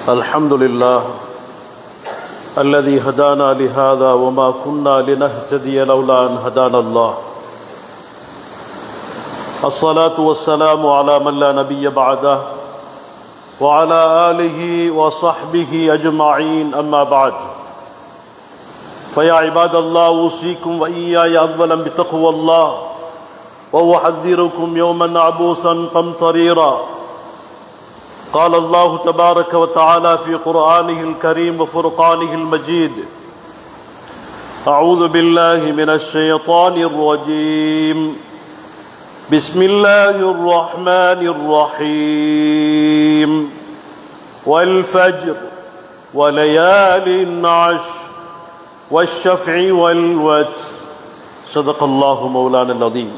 الحمد لله الذي هدانا لهذا وما كنا لنهتدي لولا أن هدانا الله. الصلاة والسلام على من لا نبي بعده وعلى آله وصحبه أجمعين، أما بعد. فيا عباد الله، أوصيكم وإياي أولا بتقوى الله وأحذركم يوما عبوسا قمطريرا. قال الله تبارك وتعالى في قرآنه الكريم وفرقانه المجيد: أعوذ بالله من الشيطان الرجيم، بسم الله الرحمن الرحيم، والفجر وليال عشر والشفع والوتر. صدق الله مولانا العظيم.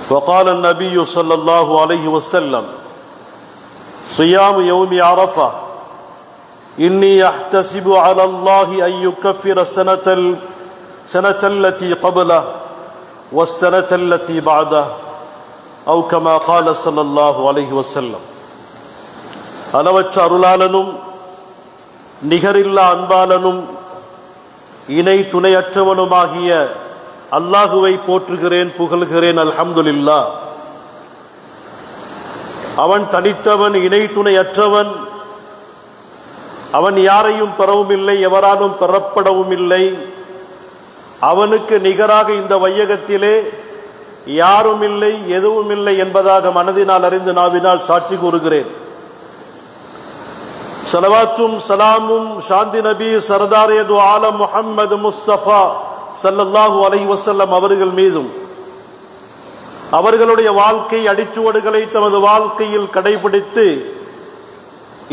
وقال النبي صلى الله عليه وسلم: صيام يوم عرفة إني أحتسب على الله أن يكفر السنة التي قبله والسنة التي بعده، أو كما قال صلى الله عليه وسلم. அளவற்ற அருளாளனும் நிகரில்லா அன்பாளனும் இணை துணையற்றவனுமாகிய அல்லாஹுவை போற்றுகிறேன், புகழ்கிறேன். அல்ஹம்துலில்லாஹ். அவன் தனித்தவன், இணை துணையற்றவன். அவன் யாரையும் பெறவும் இல்லை, எவராலும் பெறப்படவும் இல்லை. அவனுக்கு நிகராக இந்த வையகத்திலே யாரும் இல்லை, எதுவும் இல்லை என்பதாக மனதினால் அறிந்து நாவினால் சாட்சி கூறுகிறேன். ஸலவாத்தும் சலாமும் சாந்தி நபி சர்தாரே து ஆலம் முஹம்மது முஸ்தபா ஸல்லல்லாஹு அலைஹி வஸல்லம் அவர்கள் மீதும், அவர்களுடைய வாழ்க்கை அடிச்சுவடுகளை தமது வாழ்க்கையில் கடைபிடித்து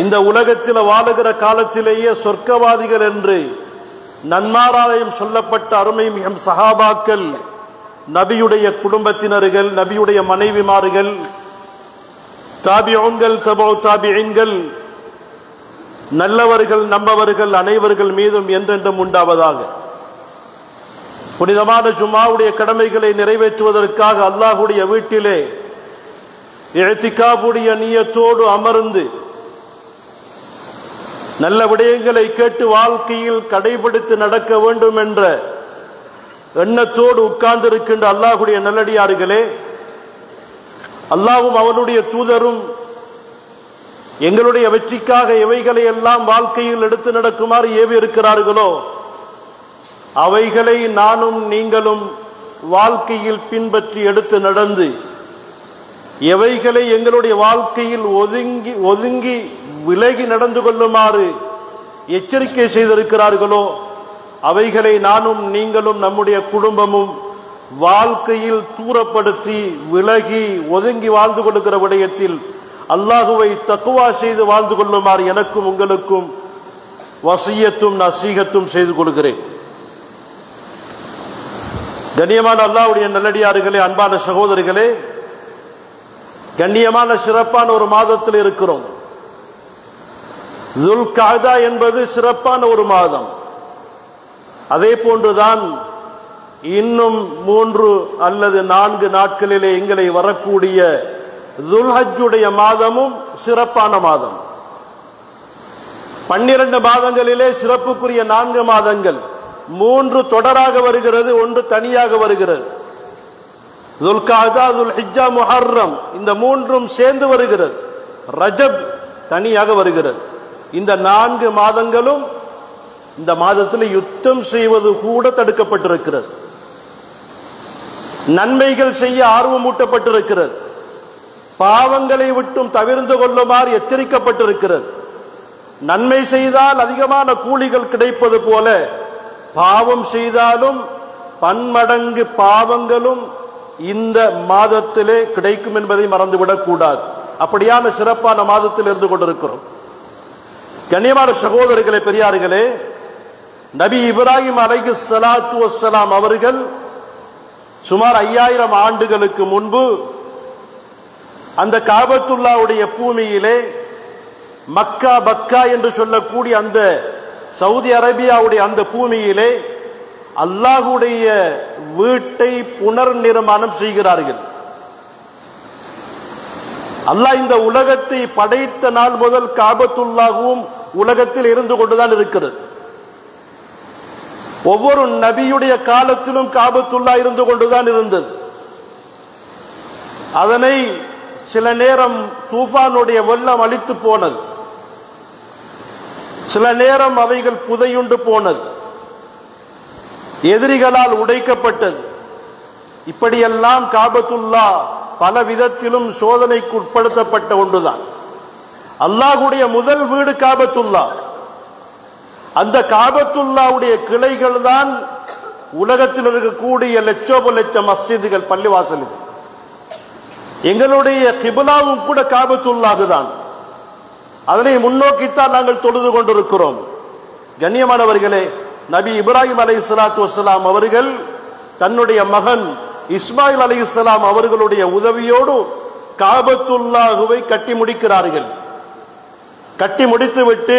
இந்த உலகத்தில் வாழுகிற காலத்திலேயே சொர்க்கவாதிகள் என்று நன்மாராயம் சொல்லப்பட்ட அருமை மிகும் சஹாபாக்கள், நபியுடைய குடும்பத்தினர்கள், நபியுடைய மனைவிமார்கள், தாபிஊன்கள், தபூ தாபிஈன்கள், நல்லவர்கள், நம்பவர்கள் அனைவர்கள் மீதும் என்றென்றும் உண்டாவதாக. புனிதமான ஜும்ஆவுடைய கடமைகளை நிறைவேற்றுவதற்காக அல்லாஹ்வுடைய வீட்டிலே இஅ்திகாஃபுடைய நியத்தோடு அமர்ந்து நல்ல விடயங்களை கேட்டு வாழ்க்கையில் கடைபிடித்து நடக்க வேண்டும் என்ற எண்ணத்தோடு உட்கார்ந்திருக்கின்ற அல்லாஹ்வுடைய நல்லடியார்களே, அல்லாஹ்வும் அவனுடைய தூதரும் எங்களுடைய வெற்றிக்காக எவைகளை எல்லாம் வாழ்க்கையில் எடுத்து நடக்குமாறு ஏவி இருக்கிறார்களோ அவைகளை நானும் நீங்களும் வாழ்க்கையில் பின்பற்றி எடுத்து நடந்து, எவைகளை எங்களுடைய வாழ்க்கையில் ஒதுங்கி விலகி நடந்து கொள்ளுமாறு எச்சரிக்கை செய்திருக்கிறார்களோ அவைகளை நானும் நீங்களும் நம்முடைய குடும்பமும் வாழ்க்கையில் தூரப்படுத்தி விலகி ஒதுங்கி வாழ்ந்து கொள்ளுகிற விடயத்தில் அல்லாஹுவை தக்வா செய்து வாழ்ந்து கொள்ளுமாறு எனக்கும் உங்களுக்கும் வசியத்தும் நசீகத்தும் செய்து கொள்கிறேன். கண்ணியமான அல்லாஹ்வுடைய நல்லடியார்களே, அன்பான சகோதரிகளே, கண்ணியமான சிறப்பான ஒரு மாதத்தில் இருக்கிறோம். துல்கஅதா என்பது சிறப்பான ஒரு மாதம். அதே போன்றுதான் இன்னும் 3 அல்லது 4 நாட்களிலே எங்களை வரக்கூடிய துல்ஹஜ்ஜுடைய மாதமும் சிறப்பான மாதம். 12 மாதங்களிலே சிறப்புக்குரிய 4 மாதங்கள், 3 தொடராக வருகிறது, 1 தனியாக வருகிறது. துல்கஅதா, துல்ஹிஜ்ஜா, முஹர்ரம், இந்த 3ம் சேர்ந்து வருகிறது. ரஜப் தனியாக வருகிறது. இந்த 4 மாதங்களும் இந்த மாதத்தில் யுத்தம் செய்வது கூட தடுக்கப்பட்டிருக்கிறது. நன்மைகள் செய்ய ஆர்வமூட்டப்பட்டிருக்கிறது. பாவங்களை விட்டும் தவிர்ந்து கொள்ளுமாறு எச்சரிக்கப்பட்டிருக்கிறது. நன்மை செய்தால் அதிகமான கூலிகள் கிடைப்பது போல பாவம் செய்தாலும் பன்மடங்கு பாவங்களும் இந்த மாதத்திலே கிடைக்கும் என்பதை மறந்துவிடக் கூடாது. அப்படியான சிறப்பான மாதத்தில் இருந்து கொண்டிருக்கிறோம். கண்ணியமான சகோதரர்களே, பெரியார்களே, நபி இப்ராஹிம் அலைஹிஸ்ஸலாத்து வஸ்ஸலாம் அவர்கள் சுமார் 5000 ஆண்டுகளுக்கு முன்பு அந்த காபத்துல்லாவுடைய பூமியிலே மக்கா, பக்கா என்று சொல்லக்கூடிய அந்த சவுதி அரேபியாவுடைய அந்த பூமியிலே அல்லாஹ்வுடைய வீட்டை புனர் நிர்மாணம் செய்கிறார்கள். அல்லாஹ் இந்த உலகத்தை படைத்த நாள் முதல் காபத்துல்லாஹ்வும் உலகத்தில் இருந்து கொண்டுதான் இருக்கிறது. ஒவ்வொரு நபியுடைய காலத்திலும் காபத்துல்லாஹ் இருந்து கொண்டுதான் இருந்தது. அதனை சில நேரம் தூஃபானுடைய வெள்ளம் அழித்து போனது, சில நேரம் அவைகள் புதையுண்டு போனது, எதிரிகளால் உடைக்கப்பட்டது. இப்படியெல்லாம் காபத்துல்லாஹ் பல விதத்திலும் சோதனைக்கு உட்படுத்தப்பட்ட ஒன்றுதான். அல்லாஹ்வுடைய முதல் வீடு காபத்துல்லாஹ். அந்த காபத்துல்லாஹ்வுடைய கிளைகள் தான் உலகத்தில் இருக்கக்கூடிய லட்சோப லட்சம் மஸ்ஜிதுகள், பள்ளிவாசல்கள். எங்களுடைய கிபிலாவும் கூட காபத்துல்லாஹ் தான். அதனை முன்னோக்கித்தான் நாங்கள் தொழுது கொண்டிருக்கிறோம். கண்ணியமானவர்களே, நபி இப்ராஹிம் அலைஹிஸ்ஸலாத்து வஸ்ஸலாம் அவர்கள் தன்னுடைய மகன் இஸ்மாயில் அலைஹிஸ்ஸலாம் அவர்களுடைய உதவியோடு காபத்துல்லாஹுவை கட்டி முடிக்கிறார்கள். கட்டி முடித்துவிட்டு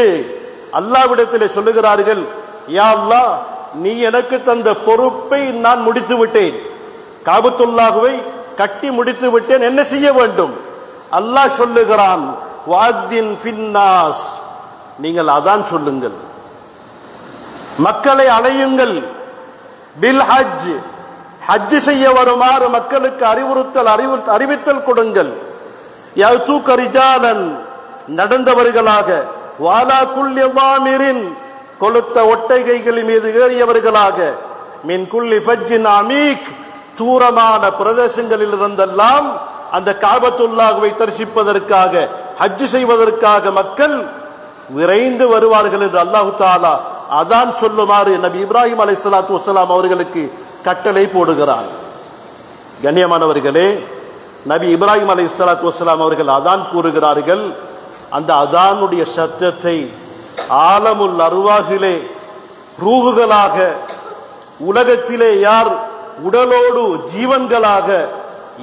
அல்லாஹ்விடத்திலே சொல்லுகிறார்கள், யா அல்லாஹ், நீ எனக்கு தந்த பொறுப்பை நான் முடித்து விட்டேன். காபத்துல்லாஹுவை கட்டி முடித்து விட்டேன், என்ன செய்ய வேண்டும்? அல்லாஹ் சொல்லுகிறான், வாஸின் ஃபின்னாஸ், நீங்கள் அதான் சொல்லுங்கள், மக்களை அழையுங்கள், பில் ஹஜ், ஹஜ் செய்ய வருமாறு மக்களுக்கு அறிவித்தல் கொடுங்கள். யஅதூக ரிஜாலன், நடந்தவர்களாக, வாலா குல்லி வாமிரின், கொளுத்த ஒட்டகைகள் மீது ஏறியவர்களாக, மின் குல்லி ஃபஜ்ஜின் அமீக், தூரமான பிரதேசங்களில் இருந்தெல்லாம் அந்த காபத்துல்லாஹ்வை தரிசிப்பதற்காக, ஹஜ் செய்வதற்காக மக்கள் விரைந்து வருவார்கள் என்று அல்லாஹ் தஆலா அதான் சொல்லுமாறு நபி இப்ராஹிம் அலைஹிஸ்ஸலாத்து வஸ்ஸலாம் அவர்களுக்கு கட்டளை போடுகிறார். கண்ணியமானவர்களே, நபி இப்ராஹிம் அலைஹிஸ்ஸலாத்து வஸ்ஸலாம் அவர்கள் அதான் கூறுகிறார்கள். அந்த அதானுடைய சத்தத்தை ஆலமுல் அர்வாஹிலே ரூஹுகளாக, உலகத்திலே யார் உடலோடு ஜீவன்களாக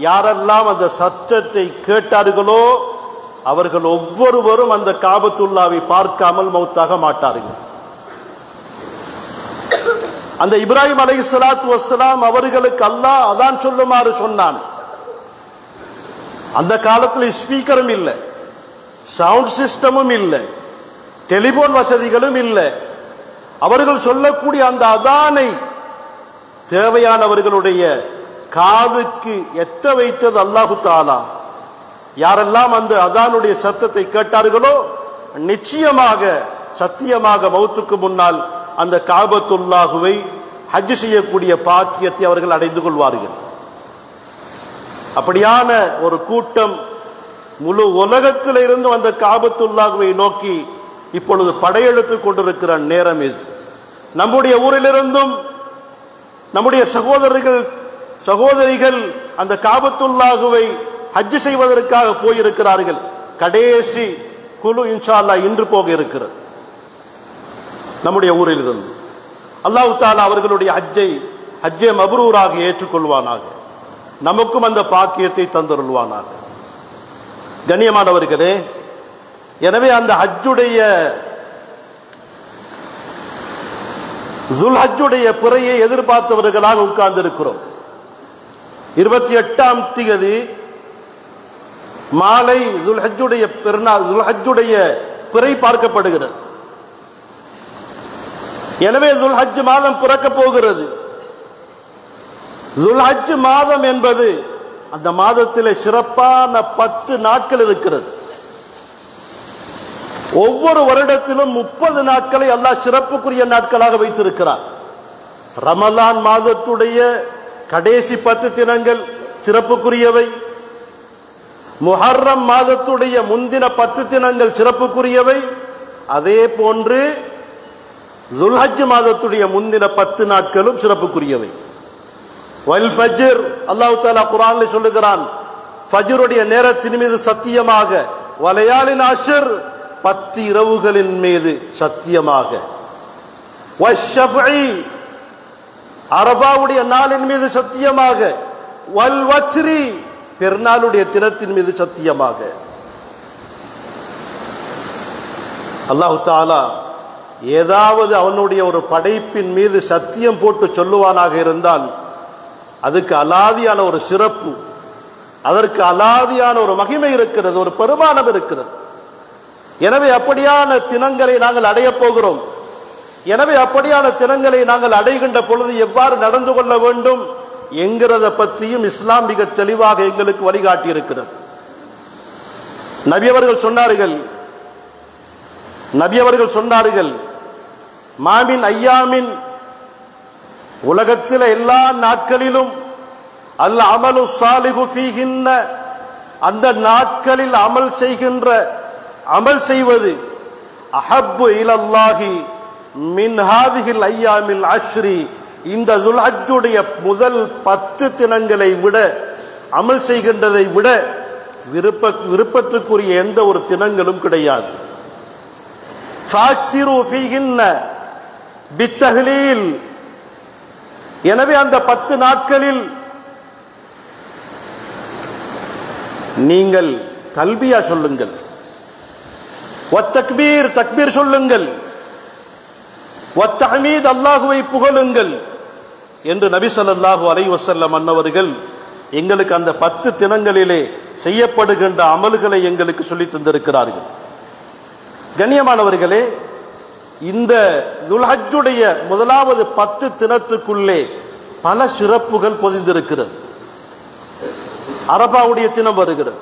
யாரெல்லாம் அந்த சத்தத்தை கேட்டார்களோ அவர்கள் ஒவ்வொருவரும் அந்த காபத்துல்லாவை பார்க்காமல் மௌத்தாக மாட்டார்கள். அந்த இப்ராஹிம் அலைஹிஸ்ஸலாத்து வஸ்ஸலாம் அவர்களுக்கு அல்லாஹ் அதான் சொல்லுமாறு சொன்னான். அந்த காலத்தில் ஸ்பீக்கரும் இல்லை, சவுண்ட் சிஸ்டமும் இல்லை, டெலிபோன் வசதிகளும் இல்லை. அவர்கள் சொல்லக்கூடிய அந்த அதானை தேவையானவர்களுடைய காதுக்கு எத்த வைத்தது அல்லாஹு தஆலா. யாரெல்லாம் அந்த அதானுடைய சத்தத்தை கேட்டார்களோ நிச்சயமாக சத்தியமாக மௌத்துக்கு முன்னால் அந்த காபத்துல்லாஹுவை ஹஜ் செய்யக்கூடிய பாக்கியத்தை அவர்கள் அடைந்து கொள்வார்கள். அப்படியான ஒரு கூட்டம் முழு உலகத்தில் இருந்து அந்த காபத்துல்லாஹுவை நோக்கி இப்பொழுது படையெடுத்து கொண்டிருக்கிற நேரம் இது. நம்முடைய ஊரிலிருந்தும் நம்முடைய சகோதரிகள் அந்த காபத்துல்லாஹுவை ஹஜ் செய்வதற்காக போயிருக்கிறார்கள். கடைசி குழு இன்ஷா அல்லாஹ் இன்று போக இருக்கிறது நம்முடைய ஊரில் இருந்து. அல்லாஹ் தஆலா அவர்களுடைய ஹஜ்ஜை மப்ரூராக ஏற்றுக்கொள்வானாக, நமக்கும் அந்த பாக்கியத்தை தந்தருள்வானாக. கண்ணியமானவர்களே, எனவே அந்த ஹஜ்ஜுடைய ஹஜ்ஜுடைய பிறையை எதிர்பார்த்தவர்களாக உட்கார்ந்து இருக்கிறோம். 28ஆம் தேதி மாலை ஹஜ்ஜுடைய பெருநாள், ஹஜ்ஜுடைய பிறை பார்க்கப்படுகிறது. எனவே ஹஜ் மாதம் பிறக்க போகிறது. ஹஜ் மாதம் என்பது அந்த மாதத்திலே சிறப்பான 10 நாட்கள் இருக்கிறது. ஒவ்வொரு வருடத்திலும் 30 நாட்களை அல்லாஹ் சிறப்புக்குரிய நாட்களாக வைத்திருக்கிறார். ரமலான் மாதத்துடைய கடைசி 10 தினங்கள் சிறப்புக்குரியவை, முஹர்ரம் மாதத்துடைய முந்தின 10 தினங்கள் சிறப்புக்குரியவை, அதே போன்று துல்ஹஜ் மாதத்துடைய முந்தின 10 நாட்களும் சிறப்புக்குரியவை. வல் ஃபஜ்ர், அல்லாஹ் தஆலா குர்ஆனில் சொல்லுகிறான், ஃபஜ்ருடைய நேரத்தின் மீது சத்தியமாக, வலயாலின் அஷ்ர், 10 இரவுகளின் மீது சத்தியமாக, வஷ்ஷஃபி, அரபாவுடைய நாளின் மீது சத்தியமாக, வல் வத்ரி, பெருநாளுடைய தினத்தின் மீது சத்தியமாக. அல்லாஹ் தஆலா ஏதாவது அவனுடைய ஒரு படைப்பின் மீது சத்தியம் போட்டு சொல்லுவானாக இருந்தால் அதுக்கு அலாதியான ஒரு சிறப்பு, அதற்கு அலாதியான ஒரு மகிமை இருக்கிறது, ஒரு பெருமானம் இருக்கிறது. எனவே அப்படியான தினங்களை நாங்கள் அடைய போகிறோம். எனவே அப்படியான தினங்களை நாங்கள் அடைகின்ற பொழுது எவ்வாறு நடந்து கொள்ள வேண்டும் என்கிறத பற்றியும் இஸ்லாம் மிக தெளிவாக எங்களுக்கு வழிகாட்டி இருக்கிறது. நபி அவர்கள் சொன்னார்கள் மாமின் ஐயாமின், உலகத்தில் எல்லா நாட்களிலும் அல் அமலு சாலிஹு ஃபீஹின்ன, அந்த நாட்களில் அமல் செய்வது அஹப்பு இலல்லாஹி மின் ஹாதிஹில் ஐயாமில் அஷ்ரி, இந்த துல்ஹஜ்ஜுடைய முதல் 10 தினங்களை விட அமல் செய்கின்றதை விட விருப்பத்துக்குரிய எந்த ஒரு தினங்களும் கிடையாது. ஃபாக்ஸிரு ஃபீஹின்ன பித்தஹ்லீல், எனவே அந்த 10 நாட்களில் நீங்கள் தல்பியா சொல்லுங்கள், வத்தக்பீர் தக்பீர் சொல்லுங்கள், வத்தஹ்மீத் அல்லாஹுவை புகழுங்கள் என்று நபி ஸல்லல்லாஹு அலைஹி வஸல்லம் அன்னவர்கள் எங்களுக்கு அந்த 10 தினங்களிலே செய்யப்படுகின்ற அமல்களை எங்களுக்கு சொல்லி தந்திருக்கிறார்கள். கண்ணியமானவர்களே, இந்த துல்ஹஜ்ஜுடைய முதலாவது 10 தினத்துக்குள்ளே பல சிறப்புகள் பொதிந்திருக்கிறது. அரபாவுடைய தினம் வருகிறது,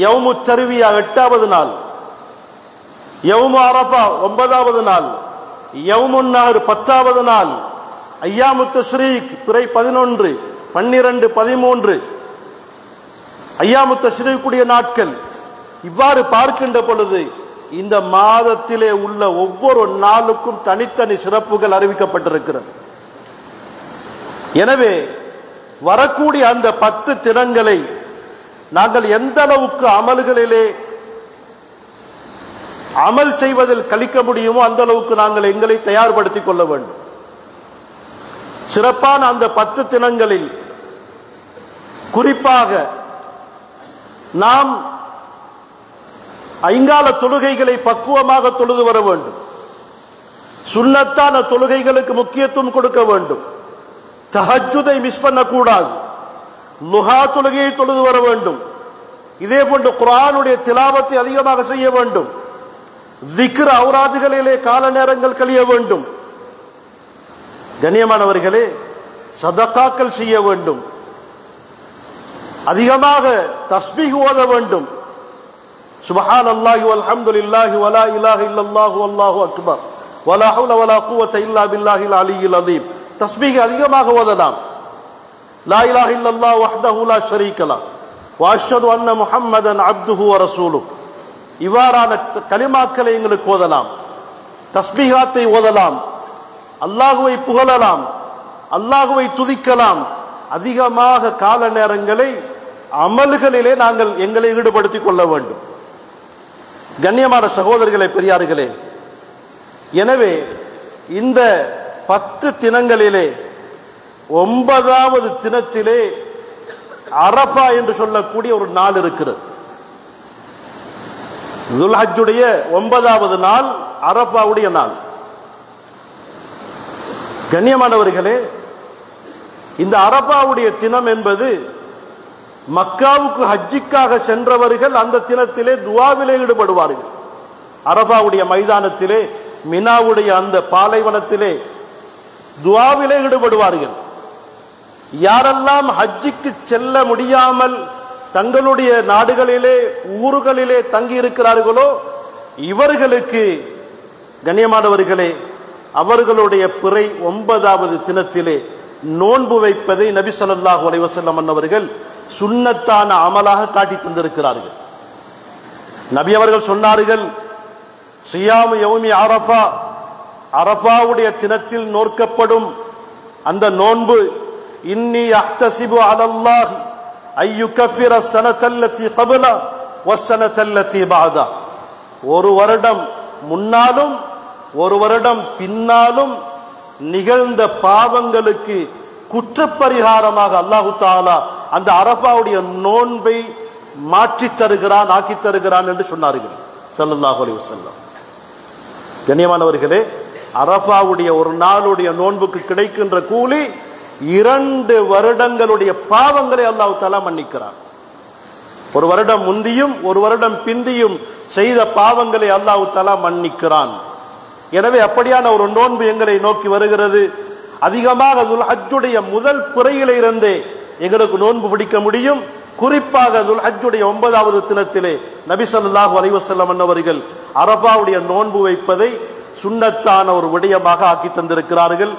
யௌமு தர்வியா 8வது நாள், யௌமு அரபா 9வது நாள், யௌமுன் நஹர் 10வது நாள், ஐயாமு தஷ்ரீக் பிறை 11, 12, 13 ஐயாமு தஷ்ரீக்குடைய நாட்கள். இவ்வாறு பார்க்கின்ற பொழுது இந்த மாதத்திலே உள்ள ஒவ்வொரு நாளுக்கும் தனித்தனி சிறப்புகள் அறிவிக்கப்பட்டிருக்கிறது. எனவே வரக்கூடிய அந்த 10 தினங்களை நாங்கள் எந்த அளவுக்கு அமல்களிலே அமல் செய்வதில் கழிக்க முடியுமோ அந்த அளவுக்கு நாங்கள் எங்களை தயார்படுத்திக் கொள்ள வேண்டும். சிறப்பான அந்த 10 தினங்களில் குறிப்பாக நாம் ஐங்கால தொழுகைகளை பக்குவமாக தொழுது வர வேண்டும். சுன்னத்தான தொழுகைகளுக்கு முக்கியத்துவம் கொடுக்க வேண்டும். தஹஜ்ஜுதை மிஸ் பண்ணக்கூடாது. லுஹா தொழுகையை தொழுது வர வேண்டும். இதே போன்று குர்ஆனுடைய திலாவத்தை அதிகமாக செய்ய வேண்டும். திக்ர் அவுராதுகளிலே கால நேரங்கள் கழிய வேண்டும். கண்ணியமானவர்களே, சதகாக்கள் செய்ய வேண்டும். அதிகமாக தஸ்பீஹ் ஓத வேண்டும். சுப்ஹானல்லாஹி வல்ஹம்துலில்லாஹி வலா இலாஹ இல்லல்லாஹு வல்லாஹு அக்பர் வலா ஹவ்ல வலா குவத இல்லா பில்லாஹில் அலியில் அதீம். தஸ்பீஹ் அதிகமாக ஓதலாம். லா இலாஹ இல்லல்லாஹு வஹ்தஹு லா ஷரீக லஹ் வ அஷ்ஹது அன்ன முஹம்மதன் அப்துஹு வ ரசூலுஹு. இவ்வாறான கலிமாக்களை எங்களுக்கு ஓதலாம், தஸ்பீஹாத்தை ஓதலாம், அல்லாஹுவை புகழலாம், அல்லாஹுவை துதிக்கலாம். அதிகமாக கால நேரங்களை அமல்களிலே நாங்கள் எங்களை ஈடுபடுத்திக் கொள்ள வேண்டும். கண்ணியமான சகோதரர்களே, பெரியார்களே, எனவே இந்த 10 தினங்களிலே 9வது தினத்திலே அரஃபா என்று சொல்லக்கூடிய ஒரு நாள் இருக்கிறது. துல்ஹஜ்ஜுடைய 9வது நாள் அரஃபாவுடைய நாள். கண்ணியமானவர்களே, இந்த அரஃபாவுடைய தினம் என்பது மக்காவுக்கு ஹஜ்ஜிக்காக சென்றவர்கள் அந்த தினத்திலே துஆவிலே ஈடுபடுவார்கள். அரஃபாவுடைய மைதானத்திலே, மினாவுடைய அந்த பாலைவனத்திலே துஆவிலே ஈடுபடுவார்கள். யாரெல்லாம் ஹஜ்ஜிக்கு செல்ல முடியாமல் தங்களுடைய நாடுகளிலே ஊர்களிலே தங்கி இருக்கிறார்களோ இவர்களுக்கு கண்ணியமானவர்களே அவர்களுடைய பிறை 9வது தினத்திலே நோன்பு வைப்பதை நபி ஸல்லல்லாஹு அலைஹி வஸல்லம் அவர்கள் சுன்னத்தான அமலாக காட்டி தந்திருக்கிறார்கள். நபி அவர்கள் சொன்னார்கள், சியாமு யௌமி அரஃபா, அரஃபாவுடைய தினத்தில் நோக்கப்படும் அந்த நோன்பு, இன்னி அஹ்தஸிபு அலல்லாஹ் ஐயுகஃபிர ஸனத்தல்லதி கப்ல வஸ்ஸனத்தல்லதி பஅதா. ஒரு வருடம் முன்னாலும் ஒரு வருடம் பின்னாலும் நிகழ்ந்த பாவங்களுக்கு குற்றப்பரிகாரமாக அல்லாஹு தஆலா அந்த அரஃபாவுடைய நோன்பை மாற்றி தருகிறான், ஆக்கி தருகிறான் என்று சொன்னார்கள் ஸல்லல்லாஹு அலைஹி வஸல்லம். கண்ணியமானவர்களே, அரஃபாவுடைய ஒரு நாளுடைய நோன்புக்கு கிடைக்கின்ற கூலி 2 வருடங்களுடைய பாவங்களை அல்லாஹ் தஆலா மன்னிக்கிறான். ஒரு வருடம் முந்தியும் ஒரு வருடம் பிந்தியும் செய்த பாவங்களை அல்லாஹ் தஆலா மன்னிக்கிறான். எனவே அப்படியான ஒரு நோன்பு எங்களை நோக்கி வருகிறது. அதிகமாக துல்ஹஜ்ஜுடைய முதல் பிறையிலே இருந்தே எங்களுக்கு நோன்பு பிடிக்க முடியும். குறிப்பாக துல்ஹஜ்ஜுடைய 9வது தினத்திலே நபி ஸல்லல்லாஹு அலைஹி வஸல்லம் அவர்கள் அரஃபாவுடைய நோன்பு வைப்பதை சுன்னத்தான ஒரு விடயமாக ஆக்கி தந்திருக்கிறார்கள்,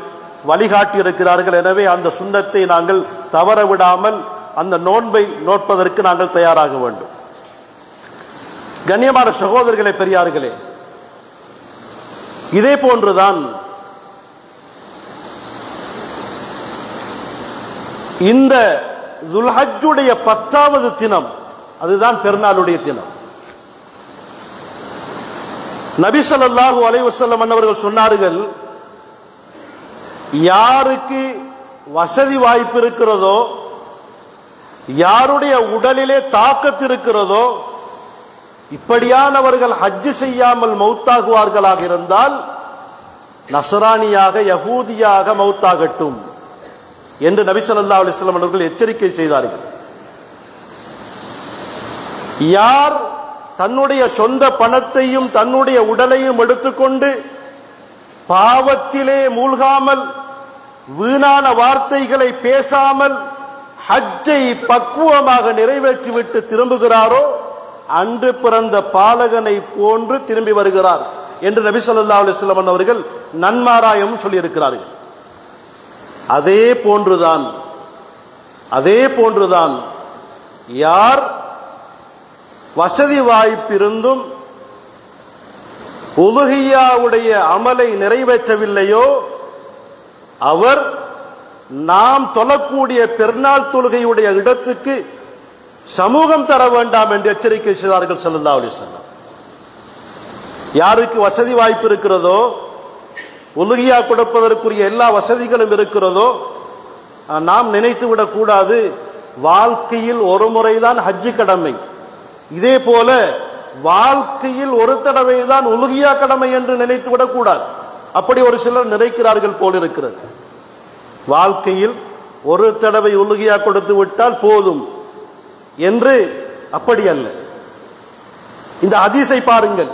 வழிகாட்டி இருக்கிறார்கள். எனவே அந்த சுன்னத்தை நாங்கள் தவற விடாமல் அந்த நோன்பை நோட்பதற்கு நாங்கள் தயாராக வேண்டும். கண்ணியமான சகோதரர்களே, பெரியார்களே, இதே போன்றுதான் இந்த துல்ஹஜ்ஜுடைய 10வது தினம், அதுதான் பெருநாளுடைய தினம். நபி ஸல்லல்லாஹு அலைஹி வஸல்லம் அவர்கள் சொன்னார்கள், யாருக்கு வசதி வாய்ப்பு இருக்கிறதோ, யாருடைய உடலிலே தாக்கத்து இருக்கிறதோ, இப்படியானவர்கள் ஹஜ் செய்யாமல் மௌத்தாகுவார்களாக இருந்தால் நஸ்ரானியாக யஹூதியாக மௌத்தாகட்டும் என்று நபி ஸல்லல்லாஹு அலைஹி வஸல்லம் அவர்கள் எச்சரிக்கை செய்தார்கள். யார் தன்னுடைய சொந்த பணத்தையும் தன்னுடைய உடலையும் எடுத்துக்கொண்டு பாவத்திலே மூழ்காமல் வீணான வார்த்தைகளை பேசாமல் ஹஜ்ஜை பக்குவமாக நிறைவேற்றிவிட்டு திரும்புகிறாரோ அன்று பிறந்த பாலகனை போன்று திரும்பி வருகிறார் என்று நபி ஸல்லல்லாஹு அலைஹி வஸல்லம் அவர்கள் நன்மாராயம் சொல்லியிருக்கிறார்கள். அதே போன்றுதான் யார் வசதி வாய்ப்பிருந்தும் உலுஹியாவுடைய அமலை நிறைவேற்றவில்லையோ அவர் நாம் தொழக்கூடிய பெருநாள் தொழுகையுடைய இடத்துக்கு சமூகம் தர வேண்டாம் என்று எச்சரிக்கை செய்தார்கள் ஸல்லல்லாஹு அலைஹி வஸல்லம். யாருக்கு வசதி வாய்ப்பு இருக்கிறதோ, உலுஹியா கொடுப்பதற்குரிய எல்லா வசதிகளும் இருக்கிறதோ, நாம் நினைத்து விடக்கூடாது வாழ்க்கையில் ஒரு முறைதான் ஹஜ்ஜு கடமை, இதே போல வாழ்க்கையில் ஒரு தடவை தான் உலுஹியா கடமை என்று நினைத்து விடக்கூடாது. அப்படி ஒரு சிலர் நினைக்கிறார்கள் போல் இருக்கிறது. வாழ்க்கையில் ஒரு தடவை உலுஹியா கொடுத்து விட்டால் போதும் என்று அப்படி அல்ல. இந்த ஹதீஸை பாருங்கள்.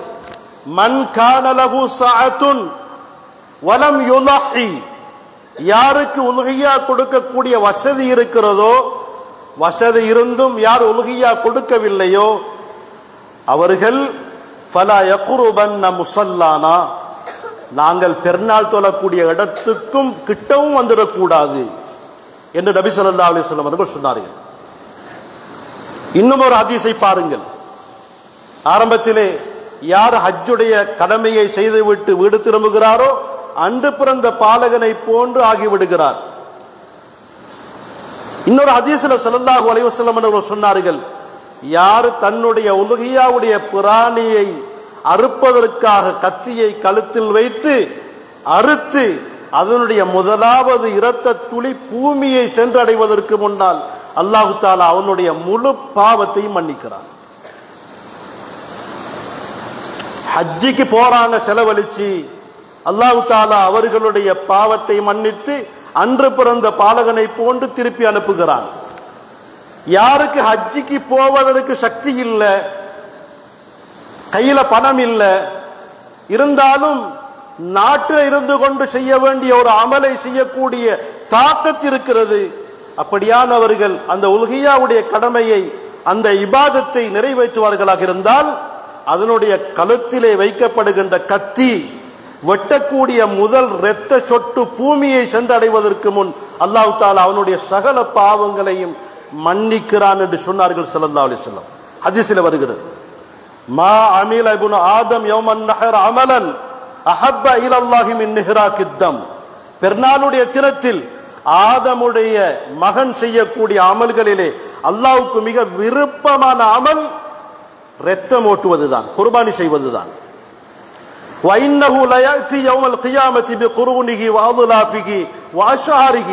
மன் கான லஹு ஸஅத்துன் வலம் யுலஹி, யாருக்கு உலுஹியா கொடுக்கக்கூடிய வசதி இருக்கிறதோ, வசதி இருந்தும் யார் உலுஹியா கொடுக்கவில்லையோ அவர்கள் ஃபலா யக்ருபன்ன முஸல்லானா, நாங்கள் பெருநாள் தொழக்கூடிய இடத்துக்கும் கிட்டவும் வந்துடக்கூடாது என்று நபி ஸல்லல்லாஹு அலைஹி வஸல்லம் அவர்கள் சொன்னார்கள். இன்னும் ஒரு ஹதீஸை பாருங்கள். ஆரம்பத்திலே யார் ஹஜ்ஜுடைய கடமையை செய்துவிட்டு வீடு திரும்புகிறாரோ அன்று பிறந்த பாலகனை போன்று ஆகிவிடுகிறார். இன்னொரு ஹதீஸ்ல ஸல்லல்லாஹு அலைஹி வஸல்லம் அவர்கள் சொன்னார்கள், யார் தன்னுடைய உலுஹியாவுடைய பிராணியை அறுப்பதற்காக கத்தியை கழுத்தில் வைத்து அறுத்து அதனுடைய முதலாவது இரத்த துளி பூமியை சென்றடைவதற்கு முன்னால் அல்லாஹு தஆலா அவனுடைய முழு பாவத்தையும் மன்னிக்கிறார். ஹஜ்ஜிக்கு போறாங்க செலவழிச்சு, அல்லாஹு தஆலா அவர்களுடைய பாவத்தை மன்னித்து அன்று பிறந்த பாலகனை போன்று திருப்பி அனுப்புகிறான். யாருக்கு ஹஜ்ஜிக்கு போவதற்கு சக்தி இல்லை, கையில பணம் இல்லை, இருந்தாலும் நாட்டில் இருந்து கொண்டு செய்ய வேண்டிய ஒரு அமலை செய்யக்கூடிய தாக்கத்து இருக்கிறது, அப்படியானவர்கள் அந்த உலுஹியாவுடைய கடமையை அந்த இபாதத்தை நிறைவேற்றுவார்களாக இருந்தால் அதனுடைய கழுத்திலே வைக்கப்படுகின்ற கத்தி வெட்டக்கூடிய முதல் இரத்த சொட்டு பூமியை சென்றடைவதற்கு முன் அல்லாஹ் தஆலா அவனுடைய சகல பாவங்களையும் மன்னிக்கிறான் என்று சொன்னார்கள் ஸல்லல்லாஹு அலைஹி வஸல்லம். ஹதீஸில் வருகிறது, மா அமில இப்னு ஆதம் யௌமன் நஹர் அமலன் அஹப்ப இலல்லாஹி மின் நிஹ்ராக்கித் தம், பெருநாளுடைய தினத்தில் ஆதமுடைய மகன் செய்யக்கூடிய அமல்களிலே அல்லாஹ்வுக்கு மிக விருப்பமான அமல் இரத்தம் ஓட்டுவதுதான், குர்பானி செய்வதுதான். وَإِنَّهُ لَيَأْتِي يَوْمَ الْقِيَامَةِ بِقُرُونِهِ وَأَضْلَافِهِ وَأَشْعَارِهِ,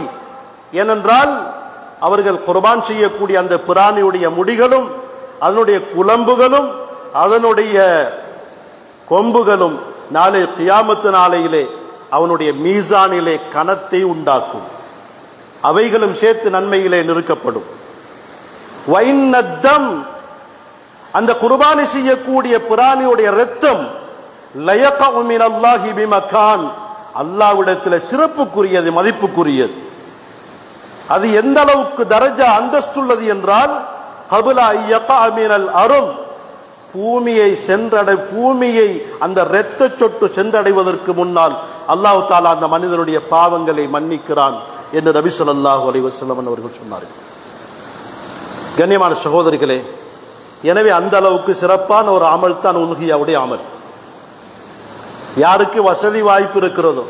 ஏனென்றால் அவர்கள் குர்பான் செய்யக்கூடிய அந்த பிராணியுடைய முடிகளும் அதனுடைய குலம்புகளும் அதனுடைய கொம்புகளும் நாளை கியாமத்து நாளையிலே அவனுடைய மீசானிலே கனத்தை உண்டாக்கும், அவைகளும் சேர்த்து நன்மையிலே நிறுக்கப்படும். وَإِنَّ الدَّمَ அந்த குர்பானி செய்யக்கூடிய பிராணியுடைய இரத்தம் லயகஉ மினல்லாஹி பிமகான், அல்லாஹ்விடத்தில் சிறப்புக்குரியது, மதிப்புக்குரியது. அது எந்த அளவுக்கு தரஜா அந்தஸ்துள்ளது என்றால் கபுல ஐயகா மினல் அரும், பூமியை அந்த இரத்த சொட்டு சென்றடைவதற்கு முன்னால் அல்லாஹ் தஆலா அந்த மனிதனுடைய பாவங்களை மன்னிக்கிறான் என்று நபி ஸல்லல்லாஹு அலைஹி வஸல்லம் அவர்கள் சொன்னார்கள். கண்ணியமான சகோதரிகளே, எனவே அந்த அளவுக்கு சிறப்பான ஒரு அமல் தான் உலுஹியாவுடைய அமல். யாருக்கு வசதி வாய்ப்பு இருக்கிறதோ,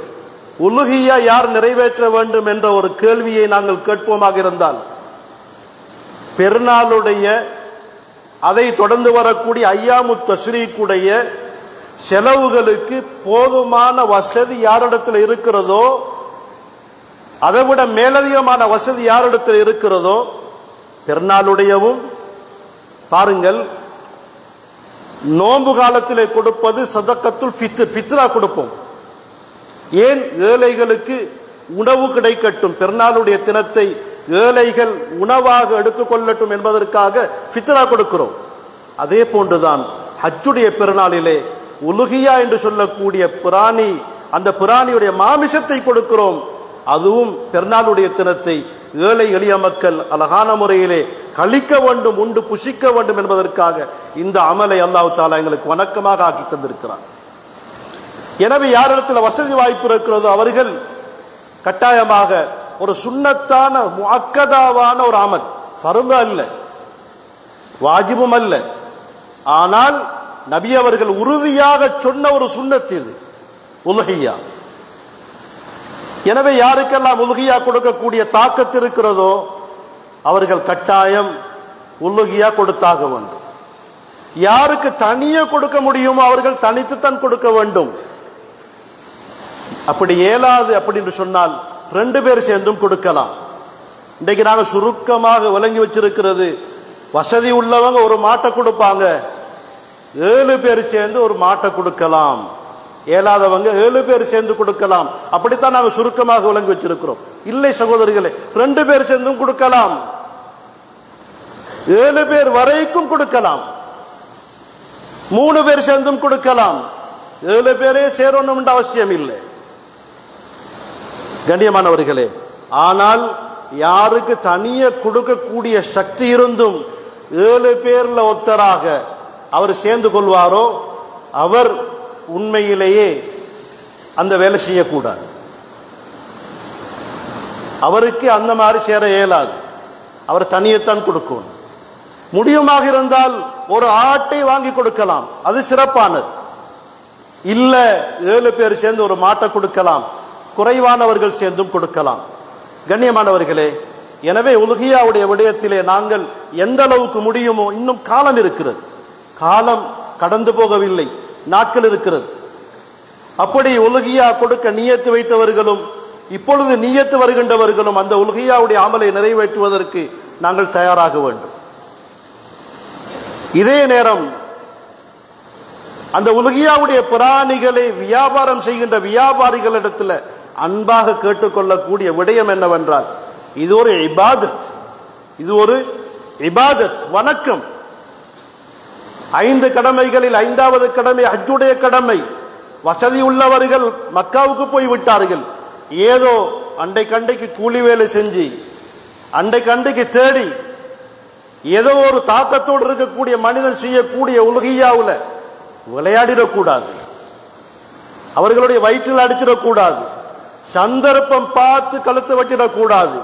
உலுஹியா யார் நிறைவேற்ற வேண்டும் என்ற ஒரு கேள்வியை நாங்கள் கேட்போமாக இருந்தால், பெருநாளுடைய அதை தொடர்ந்து வரக்கூடிய ஐயாமு தஷ்ரீக்குடைய செலவுகளுக்கு போதுமான வசதி யாரிடத்தில் இருக்கிறதோ, அதைவிட மேலதிகமான வசதி யாரிடத்தில் இருக்கிறதோ, பெருநாளுடையவும் பாருங்கள், நோன்பு காலத்திலே கொடுப்பது சதக்கத்துல் ஃபித்ர், ஃபித்ரா கொடுப்போம். ஏன்? ஏழைகளுக்கு உணவு கிடைக்கட்டும், பெருநாளுடைய தினத்தை ஏழைகள் உணவாக எடுத்துக்கொள்ளட்டும் என்பதற்காக ஃபித்ரா கொடுக்கிறோம். அதே போன்றுதான் ஹஜ்ஜுடைய பெருநாளிலே உலுஹியா என்று சொல்லக்கூடிய பிராணி, அந்த பிராணியுடைய மாமிசத்தை கொடுக்கிறோம். அதுவும் பெருநாளுடைய தினத்தை ஏழை எளிய மக்கள் அழகான முறையிலே கழிக்க வேண்டும், உண்டு புசிக்க வேண்டும் என்பதற்காக இந்த அமலை அல்லாஹ் தஆலா எங்களுக்கு வணக்கமாக ஆக்கி தந்திருக்கிறார். எனவே யாரிடத்தில் வசதி வாய்ப்பு இருக்கிறதோ அவர்கள் கட்டாயமாக ஒரு சுன்னத்தான முஅக்கதாவான ஒரு அமல், ஃபர்து அல்ல, வாஜிபும் அல்ல, ஆனால் நபி அவர்கள் உறுதியாக சொன்ன ஒரு சுன்னத் இது உலுஹியா. எனவே யாருக்கெல்லாம் உலுஹியா கொடுக்கக்கூடிய தாக்கத்து இருக்கிறதோ அவர்கள் கட்டாயம் உலுஹியா கொடுத்தாக வேண்டும். யாருக்கு தனியே கொடுக்க முடியுமோ அவர்கள் தனித்துத்தான் கொடுக்க வேண்டும். அப்படி இயலாது அப்படின்னு சொன்னால் 2 பேர் சேர்ந்தும் கொடுக்கலாம். இன்றைக்கு நாங்கள் சுருக்கமாக விளங்கி வச்சிருக்கிறது, வசதி உள்ளவங்க ஒரு மாட்டை கொடுப்பாங்க, 7 பேர் சேர்ந்து ஒரு மாட்டை கொடுக்கலாம், இயலாதவங்க 7 பேர் சேர்ந்து கொடுக்கலாம். அப்படித்தான் நாங்கள் சுருக்கமாக விளங்கி வச்சிருக்கிறோம். இல்லை சகோதரிகளே, 2 பேர் சேர்ந்தும் கொடுக்கலாம், 7 பேர் வரைக்கும் கொடுக்கலாம், 3 பேர் சேர்ந்தும் கொடுக்கலாம், 7 பேரே சேரணும் என்ற அவசியம் இல்லை. கண்ணியமானவர்களே, ஆனால் யாருக்கு தனியே கொடுக்கக்கூடிய சக்தி இருந்தும் 7 பேர்ல ஒருத்தராக அவர் சேர்ந்து கொள்வாரோ அவர் உண்மையிலேயே அந்த வேலை செய்யக்கூடாது. அவருக்கு அந்த மாதிரி சேர இயலாது, அவர் தனியத்தான் கொடுக்கணும். முடியுமாக இருந்தால் ஒரு ஆட்டை வாங்கி கொடுக்கலாம், அது சிறப்பானது. இல்ல 7 பேர் சேர்ந்து ஒரு மாட்டை கொடுக்கலாம், குறைவானவர்கள் சேர்ந்தும் கொடுக்கலாம். கண்ணியமானவர்களே, எனவே உலுஹியாவுடைய விடயத்திலே நாங்கள் எந்த அளவுக்கு முடியுமோ, இன்னும் காலம் இருக்கிறது, காலம் கடந்து போகவில்லை, நாட்கள் இருக்கிறது. அப்படி உலுஹியா கொடுக்க நியத்து வைத்தவர்களும் இப்பொழுது நியத்து வருகின்றவர்களும் அந்த உலுஹியாவுடைய அமலை நிறைவேற்றுவதற்கு நாங்கள் தயாராக வேண்டும். இதே நேரம் அந்த உலுஹியாவுடைய பிராணிகளை வியாபாரம் செய்கின்ற வியாபாரிகளிடத்தில் அன்பாக கேட்டுக்கொள்ளக்கூடிய விடயம் என்னவென்றால், இது ஒரு இபாதத், இது ஒரு இபாதத், வணக்கம். 5 கடமைகளில் 5வது கடமை ஹஜ்ஜுடைய கடமை. வசதி உள்ளவர்கள் மக்காவுக்கு போய் விட்டார்கள், ஏதோ அண்டைக்கு கூலி வேலை செஞ்சு அண்டைக்கு தேடி ஏதோ ஒரு தாக்கத்தோடு இருக்கக்கூடிய மனிதன் செய்யக்கூடிய உலுஹியாவுல விளையாடிடக்கூடாது, அவர்களுடைய வயிற்றில் அடிச்சிடக்கூடாது, சந்தர்ப்பம் பார்த்து கழுத்து வச்சிடக்கூடாது.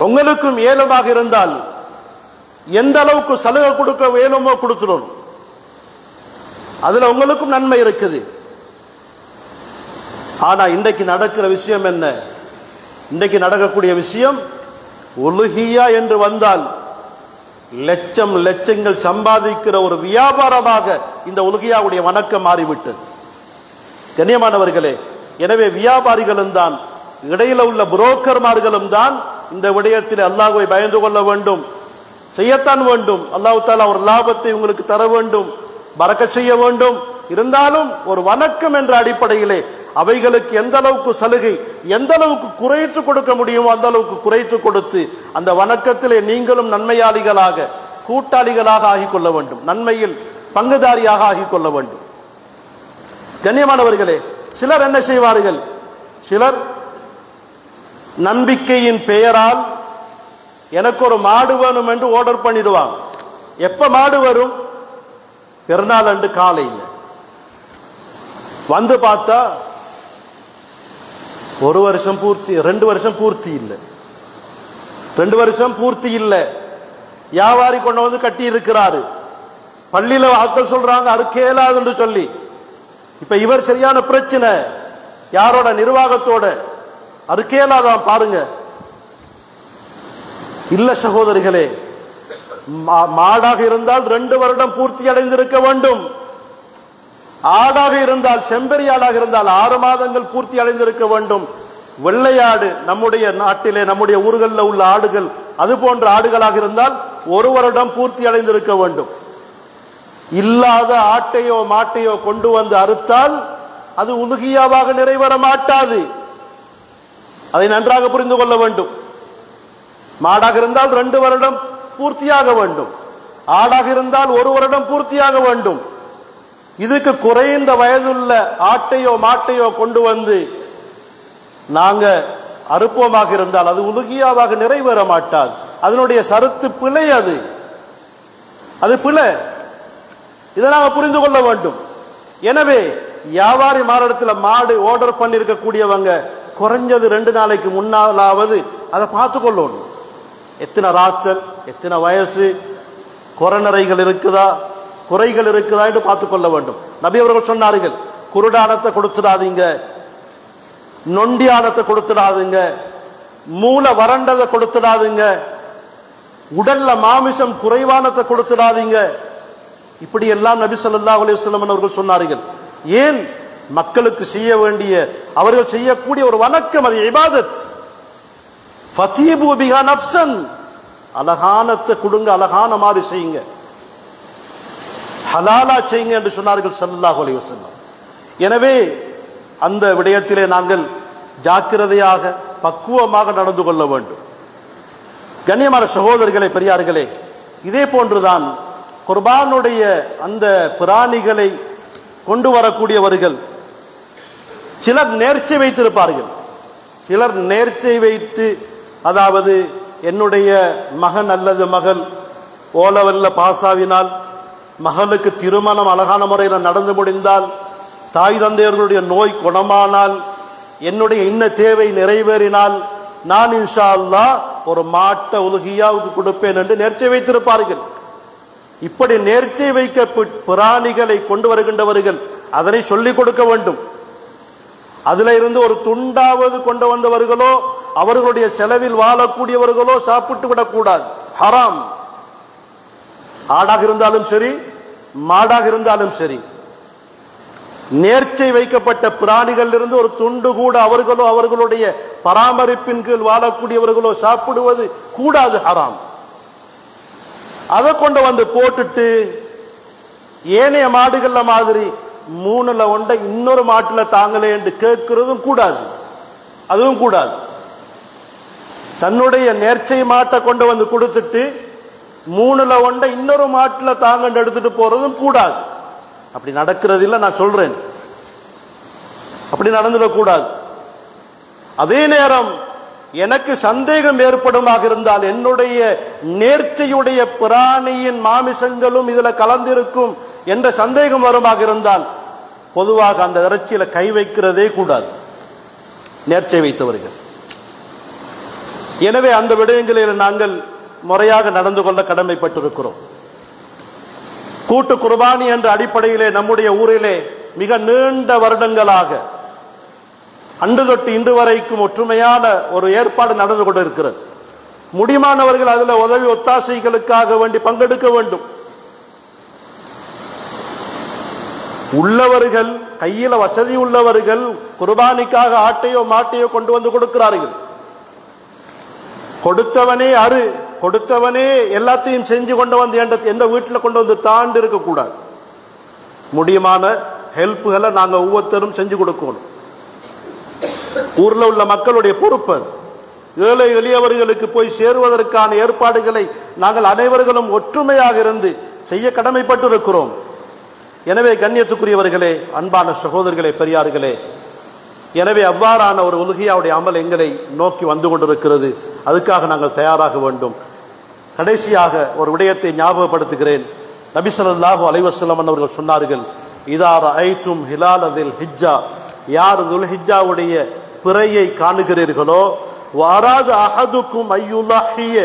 உங்களுக்கும் ஏலமாக இருந்தால் எந்த அளவுக்கு சலுகை கொடுக்க வேணுமோ கொடுத்துடணும், அதுல உங்களுக்கும் நன்மை இருக்குது. ஆனா இன்றைக்கு நடக்கிற விஷயம் என்ன? இன்றைக்கு நடக்கக்கூடிய விஷயம், உலுஹியா என்று வந்தால் லட்சங்கள் சம்பாதிக்கிற ஒரு வியாபாரமாக இந்த உலுஹியாவுடைய வணக்கம் மாறிவிட்டது. கண்ணியமானவர்களே, எனவே வியாபாரிகளும் தான், இடையில உள்ள புரோக்கர்மார்களும் தான் இந்த விடயத்தில் அல்லாஹ்வை பயந்து கொள்ள வேண்டும், செய்யத்தான் வேண்டும். அல்லாஹ் தஆலா ஒரு லாபத்தை உங்களுக்கு தர வேண்டும், பரக்கத் செய்ய வேண்டும். இருந்தாலும் ஒரு வணக்கம் என்ற அடிப்படையிலே அவைகளுக்கு எந்த அளவுக்கு சலுகை, எந்த அளவுக்கு குறைத்து கொடுக்க முடியுமோ அந்த அளவுக்கு குறைத்து கொடுத்து அந்த வணக்கத்திலே நீங்களும் நன்மையாளிகளாக, கூட்டாளிகளாக ஆகிக்கொள்ள வேண்டும், நன்மையில் பங்குதாரியாக ஆகிக்கொள்ள வேண்டும். கண்ணியமானவர்களே, சிலர் என்ன செய்வார்கள்? சிலர் நம்பிக்கையின் பெயரால் எனக்கு ஒரு மாடு வேணும் என்று ஆர்டர் பண்ணிடுவாங்க. எப்ப மாடு வரும்? பெருநாள் அன்று காலையில் வந்து பார்த்தா 1 வருஷம் பூர்த்தி, 2 வருஷம் பூர்த்தி இல்லை, 2 வருஷம் பூர்த்தி இல்லை. வியாபாரி கொண்டு வந்து கட்டி இருக்கிறாரு. பள்ளியில ஆட்கள் சொல்றாங்க அறுக்கேலாது என்று சொல்லி. இப்ப இவர் சரியான பிரச்சனை, யாரோட? நிர்வாகத்தோட. அறுக்கேலாதான் பாருங்க. இல்ல சகோதரிகளே, மாடாக இருந்தால் 2 வருடம் பூர்த்தி அடைந்திருக்க வேண்டும். ஆடாக இருந்தால், செம்பரி ஆடாக இருந்தால் 6 மாதங்கள் பூர்த்தி அடைந்திருக்க வேண்டும். வெள்ளையாடு நம்முடைய நாட்டிலே, நம்முடைய ஊர்களில் உள்ள ஆடுகள், அது போன்ற ஆடுகளாக இருந்தால் 1 வருடம் பூர்த்தி அடைந்திருக்க வேண்டும். இல்லாத ஆட்டையோ மாட்டையோ கொண்டு வந்து அறுத்தால் அது உலுகியாவாக நிறைவேற மாட்டாது. அதை நன்றாக புரிந்து கொள்ள வேண்டும். மாடாக இருந்தால் 2 வருடம் பூர்த்தியாக வேண்டும், ஆடாக இருந்தால் 1 வருடம் பூர்த்தியாக வேண்டும். இதுக்கு குறைந்த வயதுள்ள ஆட்டையோ மாட்டையோ கொண்டு வந்து நாங்க அறுப்போமாக இருந்தால் அது உலுகியாவாக நிறைவேற மாட்டாது. அதனுடைய சருத்து பிழை, அது பிழை. இதை நாங்க புரிந்து கொள்ள வேண்டும். எனவே வியாபாரி மாரிடத்தில் மாடு ஆர்டர் பண்ணிருக்க கூடியவங்க குறைஞ்சது 2 நாளைக்கு முன்னாலாவது அதை பார்த்து கொள்ளணும். எத்தனை ராத்தல், எத்தனை வயசு, கொரநரைகள் இருக்குதா, குறைகள் இருக்குதா என்று பார்த்துக் கொள்ள வேண்டும். நபி அவர்கள் சொன்னார்கள், குருடானத்தை கொடுத்துடாதீங்க, நொண்டியானத்தை கொடுத்துடாதீங்க, மூல வறண்டதை கொடுத்துடாதீங்க, உடல்ல மாமிசம் குறைவானத்தை கொடுத்துடாதீங்க. இப்படி எல்லாம் நபி ஸல்லல்லாஹு அலைஹி வஸல்லம் அவர்கள் சொன்னார்கள். ஏன்? மக்களுக்கு செய்ய வேண்டிய, அவர்கள் செய்யக்கூடிய ஒரு வணக்கம், அது இபாதத். ஃபதீபு பிஹா நஃப்ஸன், அழகானத்தை கொடுங்க, அழகான மாதிரி செய்யுங்க, ஹலாலா செய்யுங்க என்று சொன்னார்கள் ஸல்லல்லாஹு அலைஹி வஸல்லம். எனவே அந்த விடயத்திலே நாங்கள் ஜாக்கிரதையாக பக்குவமாக நடந்து கொள்ள வேண்டும். கண்ணியமான சகோதரர்களே, பெரியார்களே, இதே போன்றுதான் குர்பானுடைய அந்த பிராணிகளை கொண்டு வரக்கூடியவர்கள் சிலர் நேர்ச்சை வைத்திருப்பார்கள். சிலர் நேர்ச்சை வைத்து, அதாவது என்னுடைய மகன் அல்லது மகள் ஓலவல்ல பாசாவினால், மகளுக்கு திருமணம் அழகான முறையில் நடந்து முடிந்தால், தாய் தந்தையர்களுடைய நோய் குணமானால், என்னுடைய இன்ன தேவை நிறைவேறினால் நான் இன்ஷா அல்லாஹ் ஒரு மாட்டை உலுகியாவுக்கு கொடுப்பேன் என்று நேர்ச்சை வைத்திருப்பார்கள். இப்படி நேர்ச்சை வைக்க பிராணிகளை கொண்டு வருகின்றவர்கள் அதனை சொல்லிக் கொடுக்க வேண்டும். அதுல இருந்து ஒரு துண்டாவது கொண்டு வந்தவர்களோ அவர்களுடைய செலவில் வாழக்கூடியவர்களோ சாப்பிட்டு விடக்கூடாது, ஹராம். ஆடாக இருந்தாலும் சரி, மாடாக இருந்தாலும் சரி, நேர்ச்சை வைக்கப்பட்ட பிராணிகள் இருந்து ஒரு துண்டு கூட அவர்களோ அவர்களுடைய பராமரிப்பின் கீழ் வாழக்கூடியவர்களோ சாப்பிடுவது கூடாது, ஹராம். அதை கொண்டு வந்து போட்டுட்டு ஏனைய மாடுகள்ல மாதிரி 3ல ஒன்றை இன்னொரு மாட்டுல தாங்களே என்று கேட்கிறதும் கூடாது, அதுவும் கூடாது. தன்னுடைய நேர்ச்சை மாட்டை கொண்டு வந்து கொடுத்துட்டு 3ல ஒன்றை இன்னொரு மாட்டுல தாங்க எடுத்துட்டு போறதும் கூடாது. அப்படி நடக்கிறது இல்லை, நான் சொல்றேன், அப்படி நடந்துடக்கூடாது. அதே நேரம் எனக்கு சந்தேகம் ஏற்படுமாக இருந்தால், என்னுடைய நேர்ச்சையுடைய பிராணியின் மாமிசங்களும் இதுல கலந்திருக்கும் என்ற சந்தேகம் வருமாக இருந்தால் பொதுவாக அந்த இறைச்சியில கை வைக்கிறதே கூடாது நேர்ச்சை வைத்தவர்கள். எனவே அந்த விடயங்களில் நாங்கள் முறையாக நடந்து கொள்ள கடமைப்பட்டிருக்கிறோம். கூட்டு குர்பானி என்ற அடிப்படையிலே நம்முடைய ஊரிலே மிக நீண்ட வருடங்களாக அன்று தொட்டு இன்று வரைக்கும் ஒற்றுமையான ஒரு ஏற்பாடு நடந்து கொண்டிருக்கிறது. முடியுமானவர்கள் அதில் உதவி ஒத்தாசைகளுக்காக வேண்டி பங்கெடுக்க வேண்டும். உள்ளவர்கள், கையில வசதி உள்ளவர்கள் குர்பானிக்காக ஆட்டையோ மாட்டையோ கொண்டு வந்து கொடுக்கிறார்கள். கொடுத்தவனே அரு, கொடுத்தவனே எல்லாத்தையும் செஞ்சு கொண்டு வந்து எந்த வீட்டில் கொண்டு வந்து தாண்டு இருக்கக்கூடாது. முடியுமான ஹெல்ப்புகளை நாங்கள் ஒவ்வொருத்தரும் செஞ்சு கொடுக்கணும். ஊர்ல உள்ள மக்களுடைய பொறுப்பு. ஏழை எளியவர்களுக்கு போய் சேருவதற்கான ஏற்பாடுகளை நாங்கள் அனைவர்களும் ஒற்றுமையாக இருந்து செய்ய கடமைப்பட்டிருக்கிறோம். எனவே கண்ணியத்துக்குரியவர்களே, அன்பான சகோதரர்களே, பெரியார்களே, எனவே அவ்வாறான ஒரு உலுஹியாவுடைய அமல் எங்களை நோக்கி வந்து கொண்டிருக்கிறது. அதுக்காக நாங்கள் தயாராக வேண்டும். கடைசியாக ஒரு விடயத்தை ஞாபகப்படுத்துகிறேன். நபி ஸல்லல்லாஹு அலைஹி வஸல்லம் அவர்கள் சொன்னார்கள், இதா ரஅய்தும் ஹிலாலதில் ஹிஜ்ஜா, யார் துல்ஹிஜ்ஜாவுடைய பிறையை காணுகிறீர்களோ, வஅராத அஹதுக்கும் அய்யுலஹிய,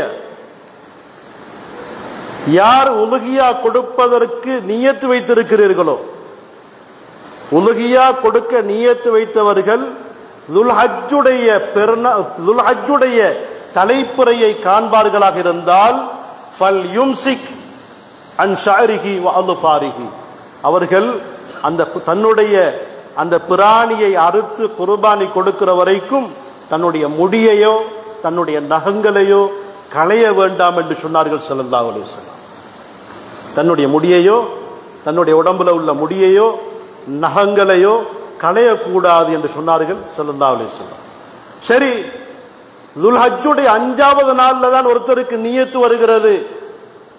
யார் உலுஹியா கொடுப்பதற்கு நியத்து வைத்திருக்கிறீர்களோ, உலுஹியா கொடுக்க நியத்து வைத்தவர்கள் துல்ஹஜ்ஜுடைய தலைப்புறையை காண்பார்களாக இருந்தால் ஃபல் யும்சிக் அன் ஷஅரிஹி வ அல்ஃபாரிஹி, அவர்கள் அந்த தன்னுடைய அந்த பிராணியை அறுத்து குர்பானி கொடுக்கிற வரைக்கும் தன்னுடைய முடியையோ தன்னுடைய நகங்களையோ களைய வேண்டாம் என்று சொன்னார்கள் ஸல்லல்லாஹு அலைஹி வஸல்லம். தன்னுடைய முடியையோ தன்னுடைய உடம்புல உள்ள முடியையோ நகங்களையோ களையக்கூடாது என்று சொன்னார்கள் ஸல்லல்லாஹு அலைஹி வஸல்லம். சரி, துல்ஹஜ்ஜுடைய 5வது நாள்ல தான் ஒருத்தருக்கு நியத்து வருகிறது.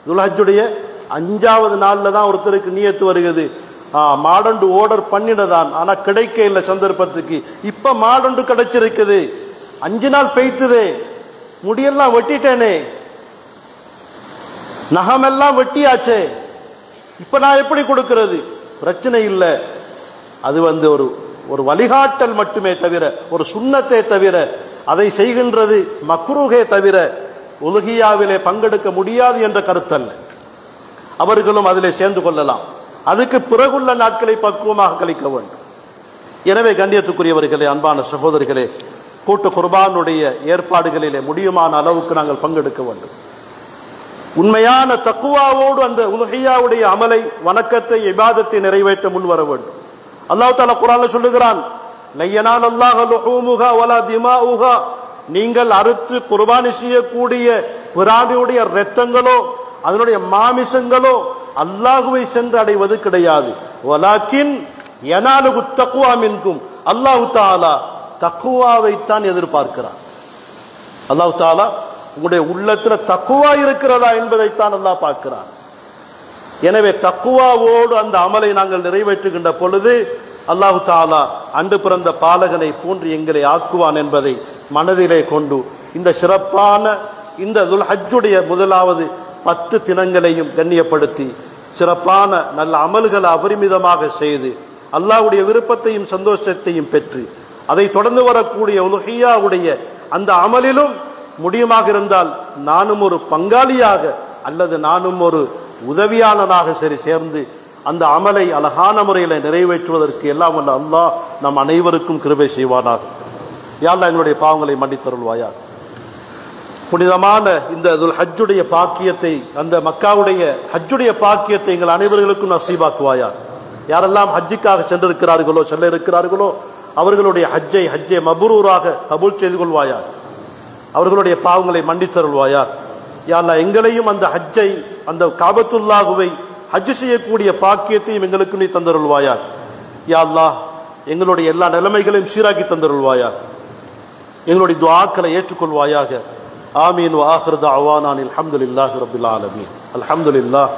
துல்ஹஜ்ஜுடைய 5வது நாள்ல தான் ஒருத்தருக்கு நியத்து வருகிறது. மாடொன்று ஆர்டர் பண்ணினதான், ஆனா கிடைக்க இல்லை சந்தர்ப்பத்துக்கு. இப்ப மாடொன்று கிடைச்சிருக்குது, 5 நாள் பெய்த்துதே, முடியெல்லாம் வெட்டிட்டேனே, நகமெல்லாம் வெட்டியாச்சே, இப்ப நான் எப்படி கொடுக்கிறது? பிரச்சனை இல்லை. அது ஒரு வழிகாட்டல் மட்டுமே தவிர, ஒரு சுன்னத்தை தவிர, அதை செய்கின்றது மக்ரூஹே தவிர உலுஹியாவிலே பங்கெடுக்க முடியாது என்ற கருத்தல்ல. அவர்களும் அதிலே சேர்ந்து கொள்ளலாம். அதுக்கு பிறகுள்ள நாட்களை பக்குவமாக கழிக்க வேண்டும். எனவே கண்ணியத்துக்குரியவர்களே, அன்பான சகோதரர்களே, கூட்டு குர்பானுடைய ஏற்பாடுகளிலே முடியுமான அளவுக்கு நாங்கள் பங்கெடுக்க வேண்டும். உண்மையான தக்குவாவோடு அந்த உலுஹியாவுடைய அமலை, வணக்கத்தை, இபாதத்தை நிறைவேற்ற முன்வர வேண்டும். அல்லாஹ் தஆலா குர்ஆன்ல சொல்லுகிறான், லய்யனால் அல்லாஹ் லுஹூமுஹா வலா திமாஉஹா, நீங்கள் அறுத்து குர்பானி செய்யக்கூடிய பிராணியுடைய இரத்தங்களோ அதனுடைய மாமிசங்களோ அல்லாஹ்வை சென்று அடைவது கிடையாது. வலாக்கின் யனாலுஹு தக்வா மின்கும், அல்லாஹ் தஆலா தக்வாவை தான் எதிர்பார்க்கிறார். அல்லாஹ் தஆலா உங்களுடைய உள்ளத்துல தக்வா இருக்கிறதா என்பதைத்தான் அல்லாஹ் பார்க்கிறார். எனவே தக்வாவோடு அந்த அமலை நாங்கள் நிறைவேற்றுகின்ற பொழுது அல்லாஹ் தஆலா அன்று பிறந்த பாலகனை போன்று எங்களை ஆக்குவான் என்பதை மனதிலே கொண்டு இந்த சிறப்பான இந்த துல்ஹஜ்ஜுடைய முதலாவது 10 தினங்களையும் கண்ணியப்படுத்தி சிறப்பான நல்ல அமல்களை அபரிமிதமாக செய்து அல்லாஹ்வுடைய விருப்பத்தையும் சந்தோஷத்தையும் பெற்று அதை தொடர்ந்து வரக்கூடிய உலுஹியாவுடைய அந்த அமலிலும் முடியுமாக இருந்தால் நானும் ஒரு பங்காளியாக அல்லது நானும் ஒரு உதவியாளனாக சரி சேர்ந்து அந்த அமலை அழகான முறையில் நிறைவேற்றுவதற்கு எல்லாம் வல்ல அல்லாஹ் நம் அனைவருக்கும் கிருபை செய்வானாக. யா அல்லாஹ் எங்களுடைய பாவங்களை மன்னித்தருள்வாயாக. புனிதமான இந்த ஹஜ்ஜுடைய பாக்கியத்தை, அந்த மக்காவுடைய ஹஜ்ஜுடைய பாக்கியத்தை எங்கள் அனைவர்களுக்கும் நசீபாக்குவாயா. யாரெல்லாம் ஹஜ்ஜுக்காக சென்றிருக்கிறார்களோ செல்ல இருக்கிறார்களோ அவர்களுடைய ஹஜ்ஜை மப்ரூராக கபூல் செய்து கொள்வாயா. அவர்களுடைய பாவங்களை மன்னித்தருள்வாயா. யா அல்லாஹ் எங்களையும் அந்த ஹஜ்ஜை, அந்த காபத்துல்லாஹுவை ஹஜ் செய்யக்கூடிய பாக்கியத்தையும் எங்களுக்கு நீ தந்தருள்வாயா. யா அல்லாஹ் எங்களுடைய எல்லா நிலைமைகளையும் சீராக்கி தந்தருள்வாயா. எங்களுடைய துஆக்களை ஏற்றுக்கொள்வாயாக. ஆமீன். வ ஆகிரு தஅவானா அல்ஹம்துலில்லாஹி ரப்பில் ஆலமீன். அல்ஹம்துலில்லாஹ்.